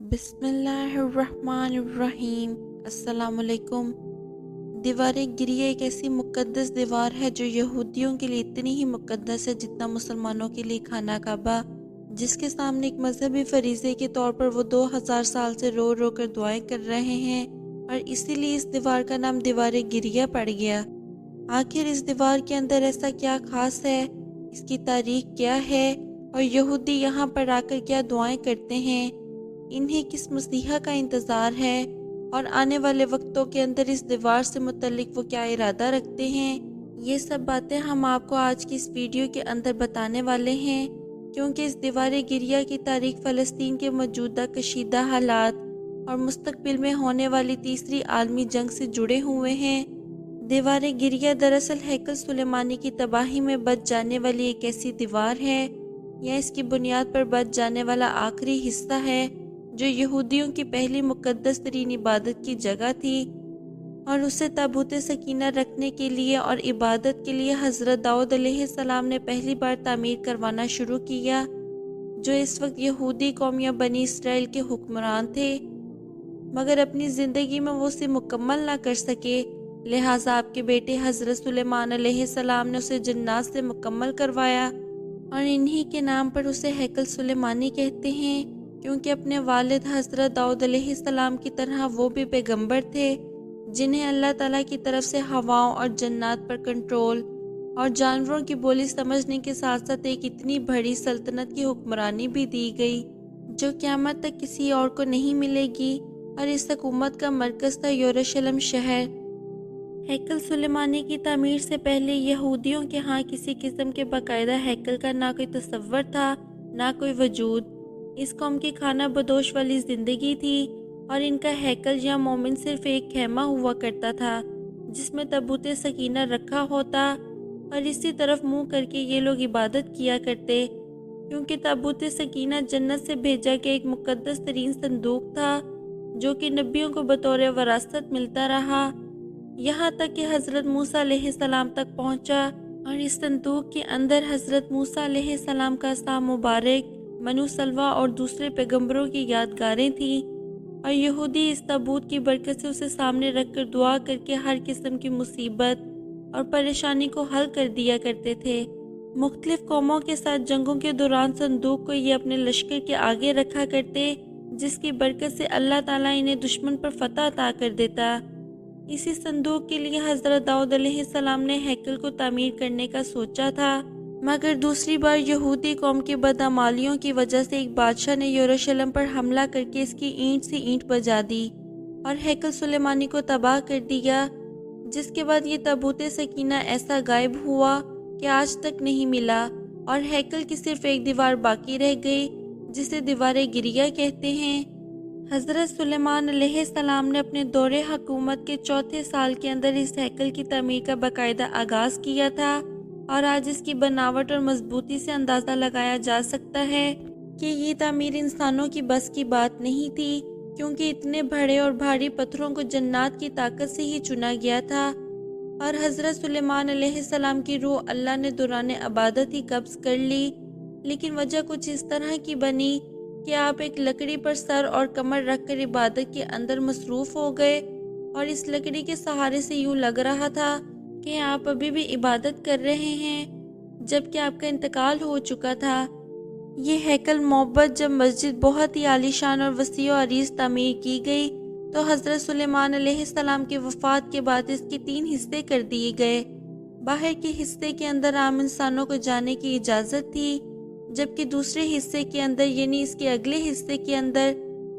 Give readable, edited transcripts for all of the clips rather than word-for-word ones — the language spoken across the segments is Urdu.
بسم اللہ الرحمن الرحیم۔ السلام علیکم۔ دیوار گریہ ایک ایسی مقدس دیوار ہے جو یہودیوں کے لیے اتنی ہی مقدس ہے جتنا مسلمانوں کے لیے خانہ کعبہ، جس کے سامنے ایک مذہبی فریضے کے طور پر وہ 2000 سال سے رو رو کر دعائیں کر رہے ہیں، اور اسی لیے اس دیوار کا نام دیوار گریہ پڑ گیا۔ آخر اس دیوار کے اندر ایسا کیا خاص ہے، اس کی تاریخ کیا ہے، اور یہودی یہاں پر آ کر کیا دعائیں کرتے ہیں، انہیں کس مسیحا کا انتظار ہے، اور آنے والے وقتوں کے اندر اس دیوار سے متعلق وہ کیا ارادہ رکھتے ہیں، یہ سب باتیں ہم آپ کو آج کی اس ویڈیو کے اندر بتانے والے ہیں، کیونکہ اس دیوار گریہ کی تاریخ فلسطین کے موجودہ کشیدہ حالات اور مستقبل میں ہونے والی تیسری عالمی جنگ سے جڑے ہوئے ہیں۔ دیوار گریہ دراصل ہیکل سلیمانی کی تباہی میں بچ جانے والی ایک ایسی دیوار ہے، یا اس کی بنیاد پر بچ جانے والا آخری حصہ ہے جو یہودیوں کی پہلی مقدس ترین عبادت کی جگہ تھی، اور اسے تابوت سکینہ رکھنے کے لیے اور عبادت کے لیے حضرت داؤد علیہ السلام نے پہلی بار تعمیر کروانا شروع کیا، جو اس وقت یہودی قوم یا بنی اسرائیل کے حکمران تھے، مگر اپنی زندگی میں وہ اسے مکمل نہ کر سکے، لہٰذا آپ کے بیٹے حضرت سلیمان علیہ السلام نے اسے جنات سے مکمل کروایا، اور انہی کے نام پر اسے ہیکل سلیمانی کہتے ہیں، کیونکہ اپنے والد حضرت داؤد علیہ السلام کی طرح وہ بھی پیغمبر تھے، جنہیں اللہ تعالیٰ کی طرف سے ہواؤں اور جنات پر کنٹرول اور جانوروں کی بولی سمجھنے کے ساتھ ساتھ ایک اتنی بڑی سلطنت کی حکمرانی بھی دی گئی جو قیامت تک کسی اور کو نہیں ملے گی، اور اس حکومت کا مرکز تھا یروشلم شہر۔ ہیکل سلیمانی کی تعمیر سے پہلے یہودیوں کے ہاں کسی قسم کے باقاعدہ ہیکل کا نہ کوئی تصور تھا، نہ کوئی وجود۔ اس قوم کی خانہ بدوش والی زندگی تھی، اور ان کا ہیکل یا مومن صرف ایک خیمہ ہوا کرتا تھا جس میں تابوت سکینہ رکھا ہوتا، اور اسی طرف منہ کر کے یہ لوگ عبادت کیا کرتے، کیونکہ تابوت سکینہ جنت سے بھیجا گیا ایک مقدس ترین صندوق تھا جو کہ نبیوں کو بطور وراثت ملتا رہا، یہاں تک کہ حضرت موسیٰ علیہ السلام تک پہنچا، اور اس صندوق کے اندر حضرت موسیٰ علیہ السلام کا عصا مبارک، منو سلوہ اور دوسرے پیغمبروں کی یادگاریں تھیں، اور یہودی اس تابوت کی برکت سے اسے سامنے رکھ کر دعا کر کے ہر قسم کی مصیبت اور پریشانی کو حل کر دیا کرتے تھے۔ مختلف قوموں کے ساتھ جنگوں کے دوران صندوق کو یہ اپنے لشکر کے آگے رکھا کرتے، جس کی برکت سے اللہ تعالیٰ انہیں دشمن پر فتح عطا کر دیتا۔ اسی صندوق کے لیے حضرت داؤد علیہ السلام نے ہیکل کو تعمیر کرنے کا سوچا تھا، مگر دوسری بار یہودی قوم کی بدعمالیوں کی وجہ سے ایک بادشاہ نے یروشلم پر حملہ کر کے اس کی اینٹ سے اینٹ بجا دی اور ہیکل سلیمانی کو تباہ کر دیا، جس کے بعد یہ تابوت سکینہ ایسا غائب ہوا کہ آج تک نہیں ملا، اور ہیکل کی صرف ایک دیوار باقی رہ گئی جسے دیوار گریہ کہتے ہیں۔ حضرت سلیمان علیہ السلام نے اپنے دور حکومت کے چوتھے سال کے اندر اس ہیکل کی تعمیر کا باقاعدہ آغاز کیا تھا، اور آج اس کی بناوٹ اور مضبوطی سے اندازہ لگایا جا سکتا ہے کہ یہ تعمیر انسانوں کی بس کی بات نہیں تھی، کیونکہ اتنے بڑے اور بھاری پتھروں کو جنات کی طاقت سے ہی چنا گیا تھا، اور حضرت سلیمان علیہ السلام کی روح اللہ نے دوران عبادت ہی قبض کر لی، لیکن وجہ کچھ اس طرح کی بنی کہ آپ ایک لکڑی پر سر اور کمر رکھ کر عبادت کے اندر مصروف ہو گئے، اور اس لکڑی کے سہارے سے یوں لگ رہا تھا کہ آپ ابھی بھی عبادت کر رہے ہیں جبکہ آپ کا انتقال ہو چکا تھا۔ یہ ہیکل معبد جب مسجد بہت ہی عالی شان اور وسیع و عریض تعمیر کی گئی تو حضرت سلیمان علیہ السلام کی وفات کے بعد اس کے 3 حصے کر دیے گئے۔ باہر کے حصے کے اندر عام انسانوں کو جانے کی اجازت تھی، جبکہ دوسرے حصے کے اندر یعنی اس کے اگلے حصے کے اندر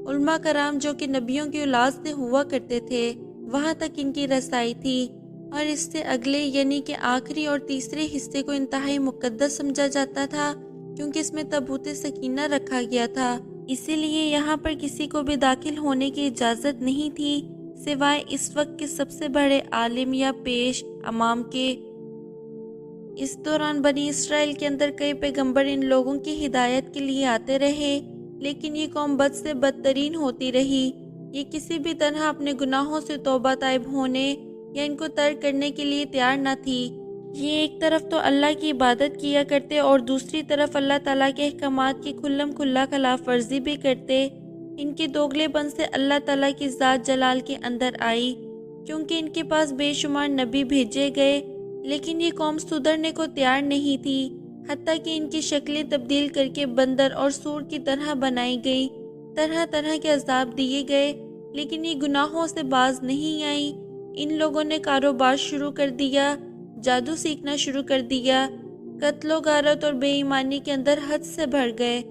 علماء کرام جو کہ نبیوں کی اولاد سے ہوا کرتے تھے وہاں تک ان کی رسائی تھی، اور اس سے اگلے یعنی کہ آخری اور تیسرے حصے کو انتہائی مقدس سمجھا جاتا تھا، کیونکہ اس میں تابوت سکینہ رکھا گیا تھا، اسی لیے یہاں پر کسی کو بھی داخل ہونے کی اجازت نہیں تھی سوائے اس وقت کے سب سے بڑے عالم یا پیش امام کے۔ اس دوران بنی اسرائیل کے اندر کئی پیغمبر ان لوگوں کی ہدایت کے لیے آتے رہے، لیکن یہ قوم بد سے بدترین ہوتی رہی، یہ کسی بھی طرح اپنے گناہوں سے توبہ طائب ہونے یا ان کو ترک کرنے کے لیے تیار نہ تھی۔ یہ ایک طرف تو اللہ کی عبادت کیا کرتے اور دوسری طرف اللہ تعالیٰ کے احکامات کی کھلم کھلا خلاف ورزی بھی کرتے۔ ان کے دوگلے پن سے اللہ تعالیٰ کی ذات جلال کے اندر آئی، کیونکہ ان کے پاس بے شمار نبی بھیجے گئے، لیکن یہ قوم سدھرنے کو تیار نہیں تھی، حتیٰ کہ ان کی شکلیں تبدیل کر کے بندر اور سور کی طرح بنائی گئی، طرح طرح کے عذاب دیے گئے، لیکن یہ گناہوں سے باز نہیں آئی۔ ان لوگوں نے کاروبار شروع کر دیا، جادو سیکھنا شروع کر دیا، قتل و غارت اور بے ایمانی کے اندر حد سے بھر گئے۔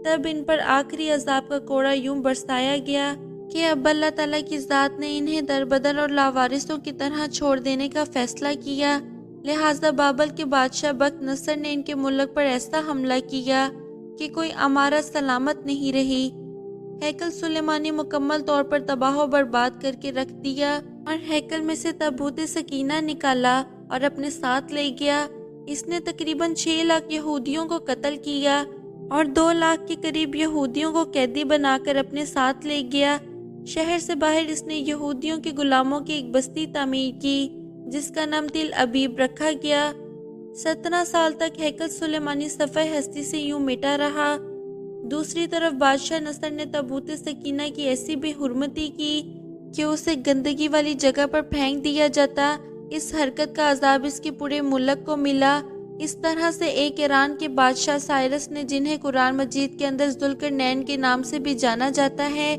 تب ان پر آخری عذاب کا کوڑا یوں برسایا گیا کہ اب اللہ تعالیٰ کی ذات نے انہیں دربدر اور لاوارثوں کی طرح چھوڑ دینے کا فیصلہ کیا، لہٰذا بابل کے بادشاہ بخت نصر نے ان کے ملک پر ایسا حملہ کیا کہ کوئی عمارت سلامت نہیں رہی۔ ہیکل سلیمانی مکمل طور پر تباہ و برباد کر کے رکھ دیا، اور ہیکل میں سے تابوت سکینہ نکالا اور اپنے ساتھ لے گیا۔ اس نے تقریباً 6 لاکھ یہودیوں کو قتل کیا اور 2 لاکھ کے قریب یہودیوں کو قیدی بنا کر اپنے ساتھ لے گیا۔ شہر سے باہر اس نے یہودیوں کے غلاموں کی ایک بستی تعمیر کی جس کا نام تل ابیب رکھا گیا۔ 17 سال تک ہیکل سلیمانی صفحہ ہستی سے یوں مٹا رہا۔ دوسری طرف بادشاہ نصر نے تابوت سکینہ کی ایسی بے حرمتی کی کہ اسے گندگی والی جگہ پر پھینک دیا جاتا۔ اس حرکت کا عذاب اس کے پورے ملک کو ملا۔ اس طرح سے ایک ایران کے بادشاہ سائرس نے، جنہیں قرآن مجید کے اندر ذوالقرنین کے نام سے بھی جانا جاتا ہے،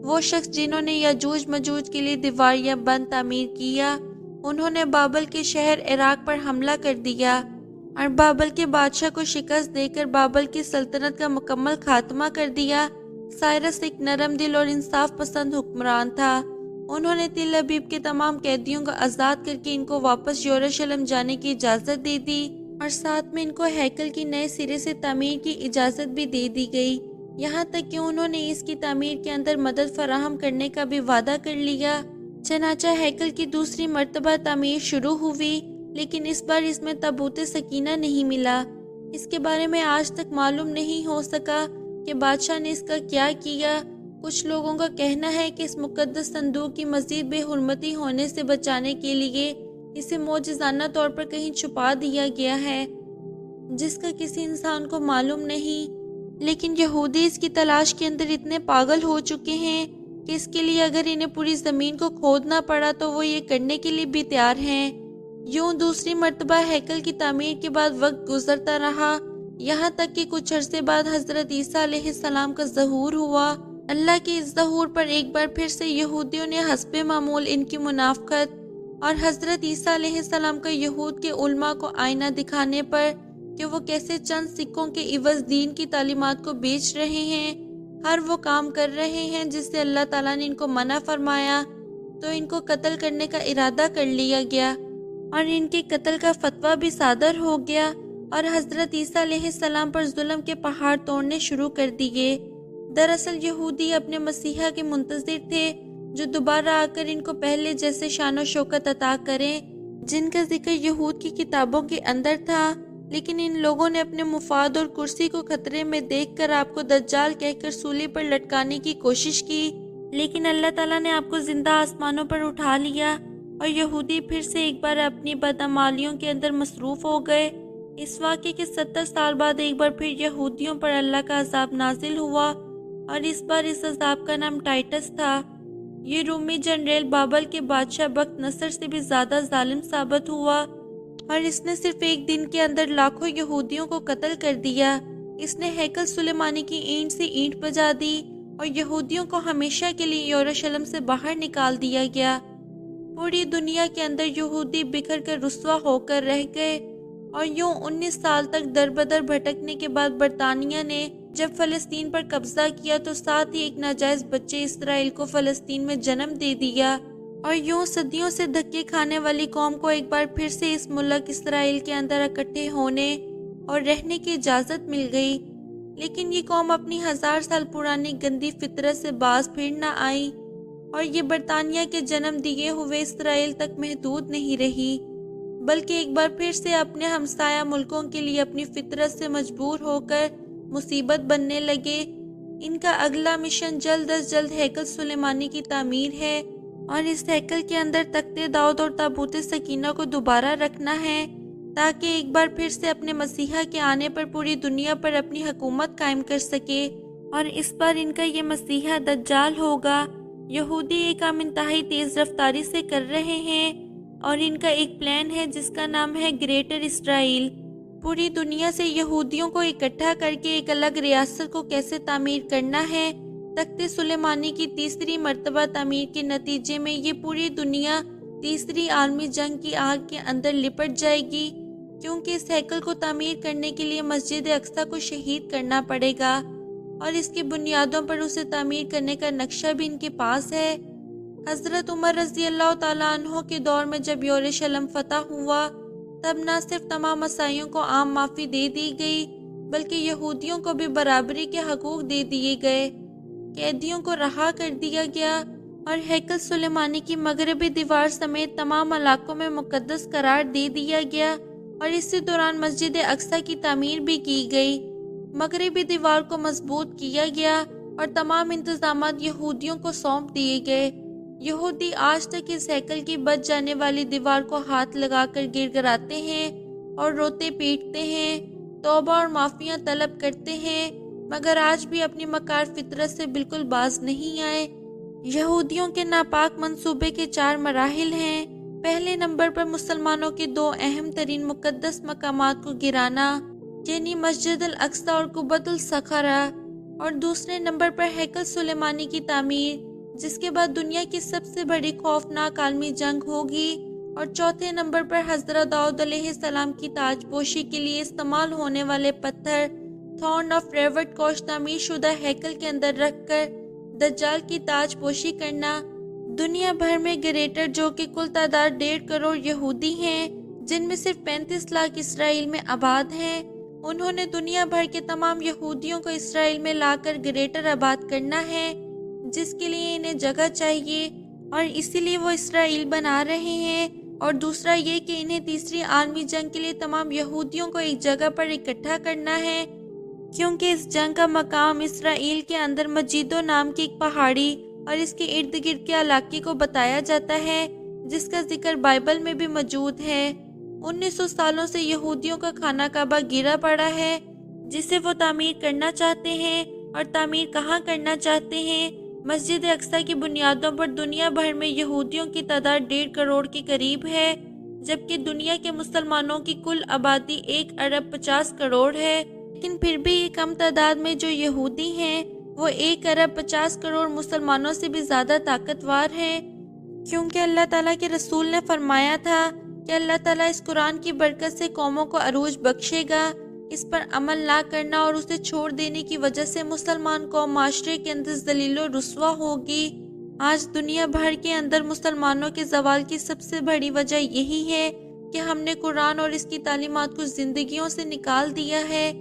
وہ شخص جنہوں نے یاجوج مجوج کے لیے دیوار یا بند تعمیر کیا، انہوں نے بابل کے شہر عراق پر حملہ کر دیا اور بابل کے بادشاہ کو شکست دے کر بابل کی سلطنت کا مکمل خاتمہ کر دیا۔ سائرس ایک نرم دل اور انصاف پسند حکمران تھا۔ انہوں نے تل ابیب کے تمام قیدیوں کو آزاد کر کے ان کو واپس یروشلم جانے کی اجازت دے دی، اور ساتھ میں ان کو ہیکل کی نئے سرے سے تعمیر کی اجازت بھی دے دی گئی، یہاں تک کہ انہوں نے اس کی تعمیر کے اندر مدد فراہم کرنے کا بھی وعدہ کر لیا۔ چنانچہ ہیکل کی دوسری مرتبہ تعمیر شروع ہوئی، لیکن اس بار اس میں تابوت سکینہ نہیں ملا۔ اس کے بارے میں آج تک معلوم نہیں ہو سکا کہ بادشاہ نے اس کا کیا کیا۔ کچھ لوگوں کا کہنا ہے کہ اس مقدس صندوق کی مزید بے حرمتی ہونے سے بچانے کے لیے اسے معجزانہ طور پر کہیں چھپا دیا گیا ہے، جس کا کسی انسان کو معلوم نہیں، لیکن یہودی اس کی تلاش کے اندر اتنے پاگل ہو چکے ہیں کہ اس کے لیے اگر انہیں پوری زمین کو کھودنا پڑا تو وہ یہ کرنے کے لیے بھی تیار ہیں۔ یوں دوسری مرتبہ ہیکل کی تعمیر کے بعد وقت گزرتا رہا، یہاں تک کہ کچھ عرصے بعد حضرت عیسیٰ علیہ السلام کا ظہور ہوا۔ اللہ کے اس ظہور پر ایک بار پھر سے یہودیوں نے حسب معمول ان کی منافقت اور حضرت عیسیٰ علیہ السلام کا یہود کے علماء کو آئینہ دکھانے پر کہ وہ کیسے چند سکوں کے عوض دین کی تعلیمات کو بیچ رہے ہیں، ہر وہ کام کر رہے ہیں جس سے اللہ تعالیٰ نے ان کو منع فرمایا، تو ان کو قتل کرنے کا ارادہ کر لیا گیا اور ان کے قتل کا فتویٰ بھی صادر ہو گیا، اور حضرت عیسیٰ علیہ السلام پر ظلم کے پہاڑ توڑنے شروع کر دیے۔ دراصل یہودی اپنے مسیحا کے منتظر تھے جو دوبارہ آ کر ان کو پہلے جیسے شان و شوکت عطا کریں جن کا ذکر یہود کی کتابوں کے اندر تھا، لیکن ان لوگوں نے اپنے مفاد اور کرسی کو خطرے میں دیکھ کر آپ کو دجال کہہ کر سولی پر لٹکانے کی کوشش کی، لیکن اللہ تعالیٰ نے آپ کو زندہ آسمانوں پر اٹھا لیا اور یہودی پھر سے ایک بار اپنی بدعمالیوں کے اندر مصروف ہو گئے۔ اس واقعے کے 70 سال بعد ایک بار پھر یہودیوں پر اللہ کا عذاب نازل ہوا، اور اس بار اس عذاب کا نام ٹائٹس تھا۔ یہ رومی جنریل بابل کے بادشاہ بخت نصر سے بھی زیادہ ظالم ثابت ہوا، اور اس نے صرف ایک دن کے اندر لاکھوں یہودیوں کو قتل کر دیا۔ اس نے ہیکل سلیمانی کی اینٹ سے اینٹ بجا دی اور یہودیوں کو ہمیشہ کے لیے یروشلم سے باہر نکال دیا گیا۔ پوری دنیا کے اندر یہودی بکھر کر رسوا ہو کر رہ گئے، اور یوں 19 سال تک در بدر بھٹکنے کے بعد برطانیہ نے جب فلسطین پر قبضہ کیا تو ساتھ ہی ایک ناجائز بچے اسرائیل کو فلسطین میں جنم دے دیا، اور یوں صدیوں سے دھکے کھانے والی قوم کو ایک بار پھر سے اس ملک اسرائیل کے اندر اکٹھے ہونے اور رہنے کی اجازت مل گئی۔ لیکن یہ قوم اپنی 1000 سال پرانی گندی فطرت سے باز پھر نہ آئی، اور یہ برطانیہ کے جنم دیے ہوئے اسرائیل تک محدود نہیں رہی، بلکہ ایک بار پھر سے اپنے ہمسایہ ملکوں کے لیے اپنی فطرت سے مجبور ہو کر مصیبت بننے لگے۔ ان کا اگلا مشن جلد از جلد ہیکل سلیمانی کی تعمیر ہے، اور اس ہیکل کے اندر تخت داؤد اور تابوت سکینہ کو دوبارہ رکھنا ہے تاکہ ایک بار پھر سے اپنے مسیحا کے آنے پر پوری دنیا پر اپنی حکومت قائم کر سکے۔ اور اس بار ان کا یہ مسیحا دجال ہوگا۔ یہودی یہ کام انتہائی تیز رفتاری سے کر رہے ہیں اور ان کا ایک پلان ہے جس کا نام ہے گریٹر اسرائیل۔ پوری دنیا سے یہودیوں کو اکٹھا کر کے ایک الگ ریاست کو کیسے تعمیر کرنا ہے۔ تخت سلیمانی کی تیسری مرتبہ تعمیر کے نتیجے میں یہ پوری دنیا تیسری عالمی جنگ کی آگ کے اندر لپٹ جائے گی، کیونکہ اس ہیکل کو تعمیر کرنے کے لیے مسجد اقصی کو شہید کرنا پڑے گا اور اس کی بنیادوں پر اسے تعمیر کرنے کا نقشہ بھی ان کے پاس ہے۔ حضرت عمر رضی اللہ تعالیٰ عنہ کے دور میں جب یروشلم فتح ہوا، تب نہ صرف تمام عیسائیوں کو عام معافی دے دی گئی بلکہ یہودیوں کو بھی برابری کے حقوق دے دیے گئے، قیدیوں کو رہا کر دیا گیا اور ہیکل سلیمانی کی مغربی دیوار سمیت تمام علاقوں میں مقدس قرار دے دیا گیا اور اسی دوران مسجد اقصی کی تعمیر بھی کی گئی۔ مغربی دیوار کو مضبوط کیا گیا اور تمام انتظامات یہودیوں کو سونپ دیے گئے۔ یہودی آج تک اس ہیکل کی بچ جانے والی دیوار کو ہاتھ لگا کر گڑگڑاتے ہیں اور روتے پیٹتے ہیں، توبہ اور معافیاں طلب کرتے ہیں، مگر آج بھی اپنی مکار فطرت سے بالکل باز نہیں آئے۔ یہودیوں کے ناپاک منصوبے کے 4 مراحل ہیں۔ پہلے نمبر پر مسلمانوں کے 2 اہم ترین مقدس مقامات کو گرانا، یعنی مسجد الاقصی اور قبۃ الصخرہ، اور دوسرے نمبر پر ہیکل سلیمانی کی تعمیر، جس کے بعد دنیا کی سب سے بڑی خوفناک عالمی جنگ ہوگی، اور چوتھے نمبر پر حضرت داؤد علیہ السلام کی تاج پوشی کے لیے استعمال ہونے والے پتھر تھورن آف ریورٹ کوش تعمیر شدہ ہیکل کے اندر رکھ کر دجال کی تاج پوشی کرنا۔ دنیا بھر میں گریٹر، جو کہ کل تعداد 1.5 کروڑ یہودی ہیں، جن میں صرف 35 لاکھ اسرائیل میں آباد ہیں، انہوں نے دنیا بھر کے تمام یہودیوں کو اسرائیل میں لا کر گریٹر آباد کرنا ہے، جس کے لیے انہیں جگہ چاہیے اور اسی لیے وہ اسرائیل بنا رہے ہیں، اور دوسرا یہ کہ انہیں تیسری عالمی جنگ کے لیے تمام یہودیوں کو ایک جگہ پر اکٹھا کرنا ہے، کیونکہ اس جنگ کا مقام اسرائیل کے اندر مجیدو نام کی ایک پہاڑی اور اس کے ارد گرد کے علاقے کو بتایا جاتا ہے، جس کا ذکر بائبل میں بھی موجود ہے۔ 1900 سالوں سے یہودیوں کا خانہ کعبہ گرا پڑا ہے، جسے وہ تعمیر کرنا چاہتے ہیں، اور تعمیر کہاں کرنا چاہتے ہیں؟ مسجد اقصی کی بنیادوں پر۔ دنیا بھر میں یہودیوں کی تعداد 1.5 کروڑ کے قریب ہے، جبکہ دنیا کے مسلمانوں کی کل آبادی 1 ارب 50 کروڑ ہے، لیکن پھر بھی یہ کم تعداد میں جو یہودی ہیں وہ 1 ارب 50 کروڑ مسلمانوں سے بھی زیادہ طاقتور ہیں، کیونکہ اللہ تعالیٰ کے رسول نے فرمایا تھا کہ اللہ تعالیٰ اس قرآن کی برکت سے قوموں کو عروج بخشے گا۔ اس پر عمل نہ کرنا اور اسے چھوڑ دینے کی وجہ سے مسلمان قوم معاشرے کے اندر ذلیل و رسوا ہوگی۔ آج دنیا بھر کے اندر مسلمانوں کے زوال کی سب سے بڑی وجہ یہی ہے کہ ہم نے قرآن اور اس کی تعلیمات کو زندگیوں سے نکال دیا ہے۔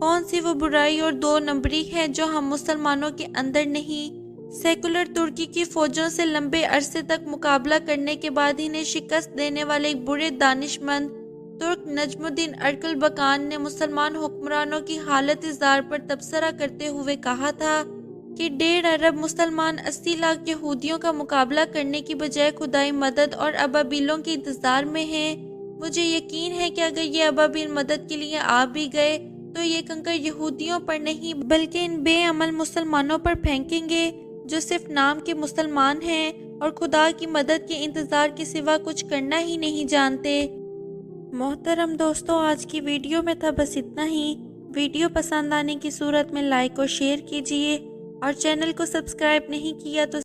کون سی وہ برائی اور 2 نمبری ہے جو ہم مسلمانوں کے اندر نہیں؟ سیکولر ترکی کی فوجوں سے لمبے عرصے تک مقابلہ کرنے کے بعد انہیں شکست دینے والے ایک برے دانش مند ترک نجم الدین ارکل بکان نے مسلمان حکمرانوں کی حالت زار پر تبصرہ کرتے ہوئے کہا تھا کہ 1.5 ارب مسلمان 80 لاکھ یہودیوں کا مقابلہ کرنے کی بجائے خدائی مدد اور ابابیلوں کے انتظار میں ہیں۔ مجھے یقین ہے کہ اگر یہ ابابیل مدد کے لیے آ بھی گئے تو یہ کنکر یہودیوں پر نہیں بلکہ ان بے عمل مسلمانوں پر پھینکیں گے جو صرف نام کے مسلمان ہیں اور خدا کی مدد کے انتظار کے سوا کچھ کرنا ہی نہیں جانتے۔ محترم دوستو، آج کی ویڈیو میں تھا بس اتنا ہی۔ ویڈیو پسند آنے کی صورت میں لائک اور شیئر کیجیے، اور چینل کو سبسکرائب نہیں کیا تو